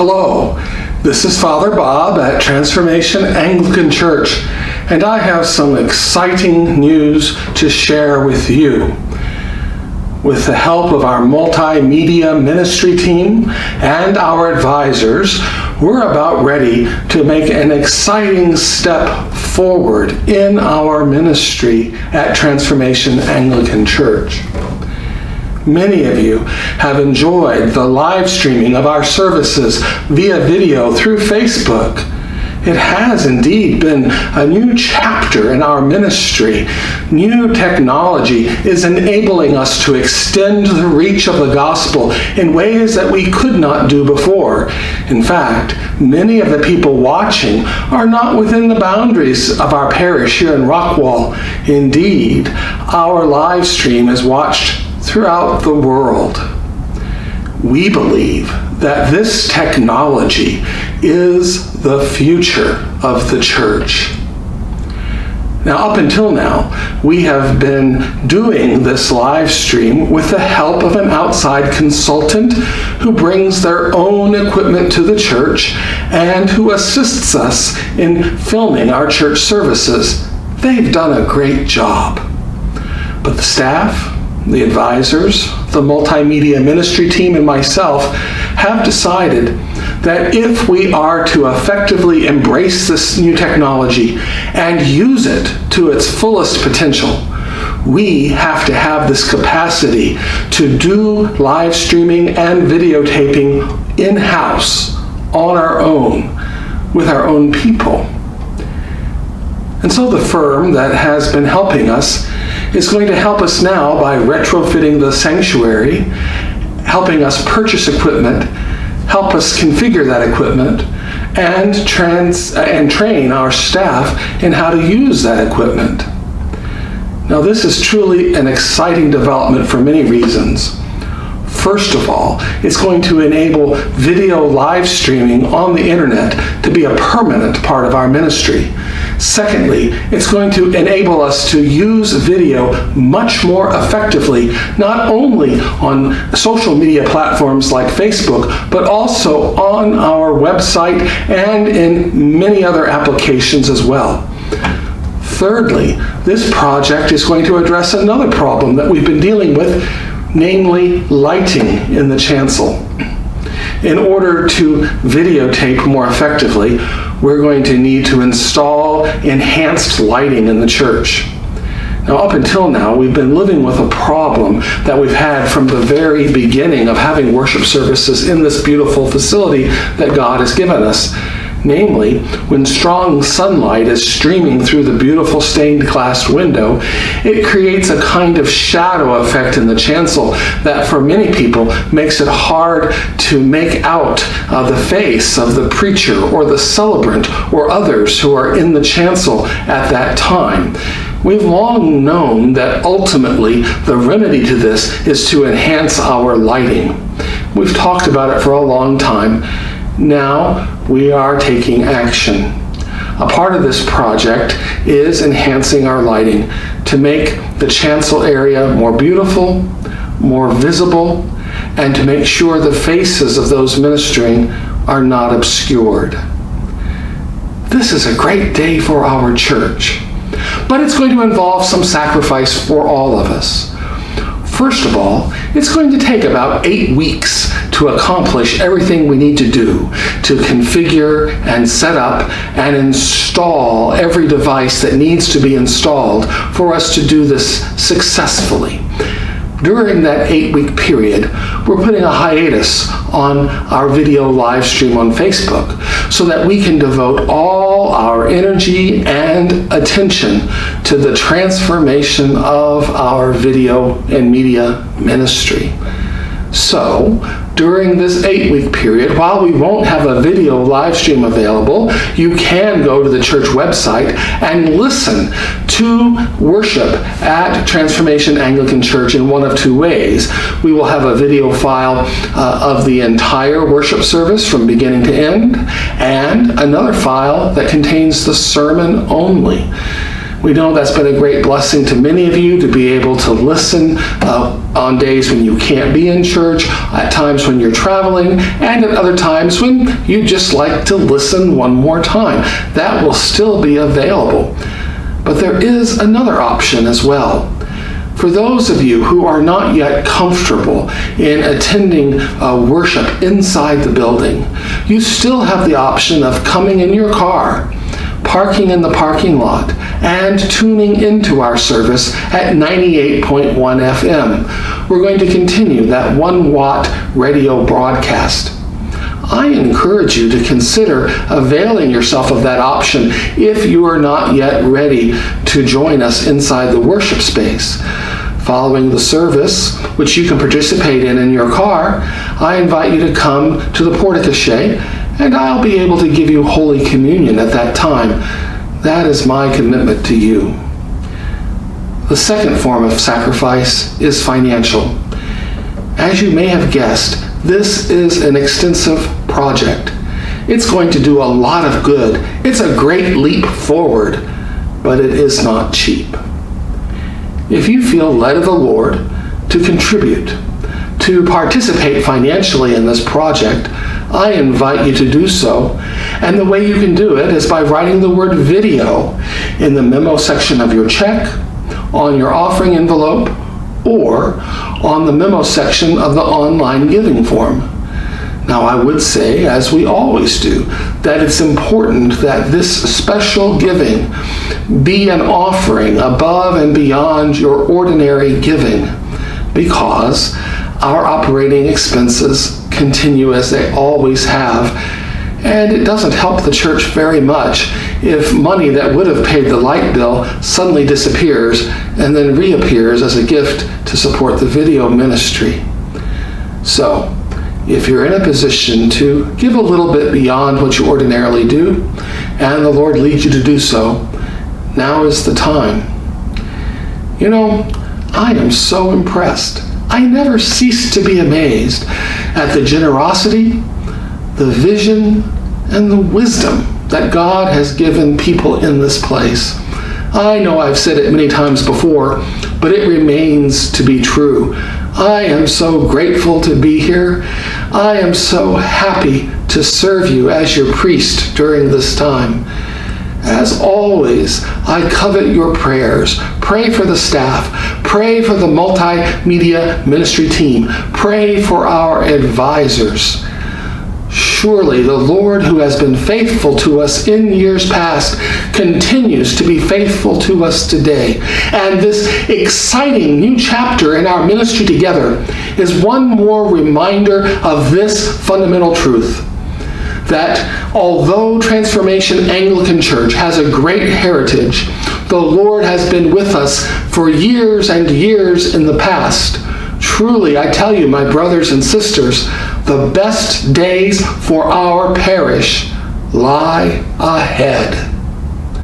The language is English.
Hello, this is Father Bob at Transformation Anglican Church, and I have some exciting news to share with you. With the help of our multimedia ministry team and our advisors, we're about ready to make an exciting step forward in our ministry at Transformation Anglican Church. Many of you have enjoyed the live streaming of our services via video through Facebook. It has indeed been a new chapter in our ministry. New technology is enabling us to extend the reach of the gospel in ways that we could not do before. In fact, many of the people watching are not within the boundaries of our parish here in Rockwall. Indeed, our live stream is watched throughout the world. We believe that this technology is the future of the church. Now, up until now, we have been doing this live stream with the help of an outside consultant who brings their own equipment to the church and who assists us in filming our church services. They've done a great job. But the staff, the advisors, the multimedia ministry team, and myself have decided that if we are to effectively embrace this new technology and use it to its fullest potential, we have to have this capacity to do live streaming and videotaping in-house on our own with our own people. And so the firm that has been helping us is going to help us now by retrofitting the sanctuary, helping us purchase equipment, help us configure that equipment, and train our staff in how to use that equipment. Now, this is truly an exciting development for many reasons. First of all, it's going to enable video live streaming on the internet to be a permanent part of our ministry. Secondly, it's going to enable us to use video much more effectively, not only on social media platforms like Facebook, but also on our website and in many other applications as well. Thirdly, this project is going to address another problem that we've been dealing with, namely lighting in the chancel. In order to videotape more effectively, we're going to need to install enhanced lighting in the church. Now, up until now, we've been living with a problem that we've had from the very beginning of having worship services in this beautiful facility that God has given us. Namely, when strong sunlight is streaming through the beautiful stained glass window, it creates a kind of shadow effect in the chancel that for many people makes it hard to make out the face of the preacher or the celebrant or others who are in the chancel at that time. We've long known that ultimately the remedy to this is to enhance our lighting. We've talked about it for a long time. Now we are taking action. A part of this project is enhancing our lighting to make the chancel area more beautiful, more visible, and to make sure the faces of those ministering are not obscured. This is a great day for our church, but it's going to involve some sacrifice for all of us. First of all, it's going to take about 8 weeks to accomplish everything we need to do to configure and set up and install every device that needs to be installed for us to do this successfully. During that 8-week period, we're putting a hiatus on our video live stream on Facebook so that we can devote all our energy and attention to the transformation of our video and media ministry. So, during this 8-week period, while we won't have a video live stream available, you can go to the church website and listen to worship at Transformation Anglican Church in one of two ways. We will have a video file of the entire worship service from beginning to end, and another file that contains the sermon only. We know that's been a great blessing to many of you to be able to listen on days when you can't be in church, at times when you're traveling, and at other times when you just like to listen one more time. That will still be available. But there is another option as well. For those of you who are not yet comfortable in attending worship inside the building, you still have the option of coming in your car, parking in the parking lot, and tuning into our service at 98.1 FM. We're going to continue that 1-watt radio broadcast. I encourage you to consider availing yourself of that option if you are not yet ready to join us inside the worship space. Following the service, which you can participate in your car, I invite you to come to the porte-cochere, and I'll be able to give you Holy Communion at that time. That is my commitment to you. The second form of sacrifice is financial. As you may have guessed, this is an extensive project. It's going to do a lot of good. It's a great leap forward, but it is not cheap. If you feel led of the Lord to contribute, to participate financially in this project, I invite you to do so. And the way you can do it is by writing the word video in the memo section of your check, on your offering envelope, or on the memo section of the online giving form. Now, I would say, as we always do, that it's important that this special giving be an offering above and beyond your ordinary giving, because our operating expenses continue as they always have, and it doesn't help the church very much if money that would have paid the light bill suddenly disappears and then reappears as a gift to support the video ministry. So, if you're in a position to give a little bit beyond what you ordinarily do, and the Lord leads you to do so, now is the time. You know, I am so impressed. I never cease to be amazed at the generosity, the vision, and the wisdom that God has given people in this place. I know I've said it many times before, but it remains to be true. I am so grateful to be here. I am so happy to serve you as your priest during this time. As always, I covet your prayers. Pray for the staff. Pray for the multimedia ministry team. Pray for our advisors. Surely the Lord, who has been faithful to us in years past, continues to be faithful to us today. And this exciting new chapter in our ministry together is one more reminder of this fundamental truth, that although Transformation Anglican Church has a great heritage, the Lord has been with us for years and years in the past. Truly, I tell you, my brothers and sisters, the best days for our parish lie ahead.